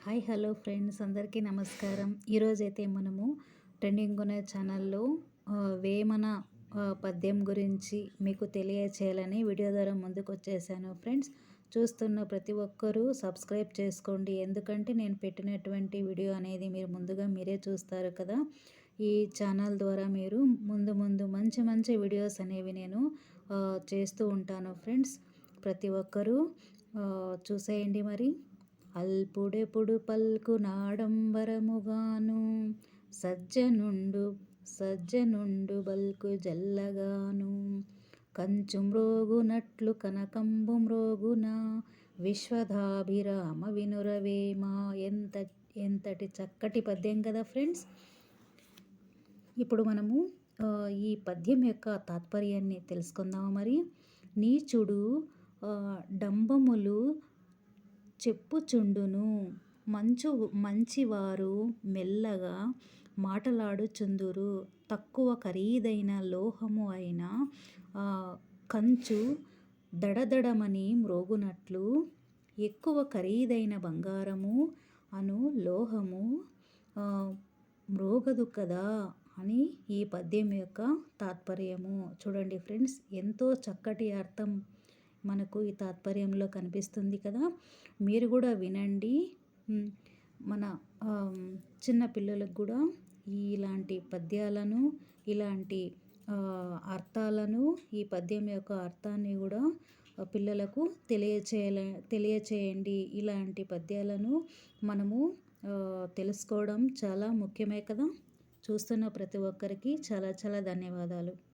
Hi hello friends, అందరికీ నమస్కారం. ఈరోజైతే మనము ట్రెండింగ్ ఉన్న ఛానల్లో వేమన పద్యం గురించి మీకు తెలియచేయాలని వీడియో ద్వారా ముందుకు వచ్చేసాను. ఫ్రెండ్స్, చూస్తున్న ప్రతి ఒక్కరూ సబ్స్క్రైబ్ చేసుకోండి. ఎందుకంటే నేను పెట్టినటువంటి వీడియో అనేది మీరు ముందుగా మీరే చూస్తారు కదా. ఈ ఛానల్ ద్వారా మీరు ముందు ముందు మంచి మంచి వీడియోస్ అనేవి నేను చేస్తూ ఉంటాను. ఫ్రెండ్స్, ప్రతి ఒక్కరూ చూసేయండి. మరి అల్పుడెప్పుడు పల్కు నాడంబరముగాను సజ్జనుండు సజ్జనుండు బల్కు జల్లగాను కంచు మ్రోగునట్లు కనకంబు మ్రోగున విశ్వదాభిరామ వినురవేమ. ఎంతటి చక్కటి పద్యం కదా ఫ్రెండ్స్. ఇప్పుడు మనము ఈ పద్యం యొక్క తాత్పర్యాన్ని తెలుసుకుందాము. మరి నీచుడు డంబములు చెప్పుచుండును, మంచివారు మెల్లగా మాటలాడుచుందురు. తక్కువ ఖరీదైన లోహము అయిన కంచు దడదడమని మ్రోగునట్లు ఎక్కువ ఖరీదైన బంగారము అను లోహము మ్రోగదు కదా అని ఈ పద్యం యొక్క తాత్పర్యము. చూడండి ఫ్రెండ్స్, ఎంతో చక్కటి అర్థం మనకు ఈ తాత్పర్యంలో కనిపిస్తుంది కదా. మీరు కూడా వినండి. మన చిన్న పిల్లలకు కూడా ఇలాంటి పద్యాలను, ఇలాంటి అర్థాలను, ఈ పద్యం యొక్క అర్థాన్ని కూడా పిల్లలకు తెలియచేయండి. ఇలాంటి పద్యాలను మనము తెలుసుకోవడం చాలా ముఖ్యమే కదా. చూస్తున్న ప్రతి ఒక్కరికి చాలా చాలా ధన్యవాదాలు.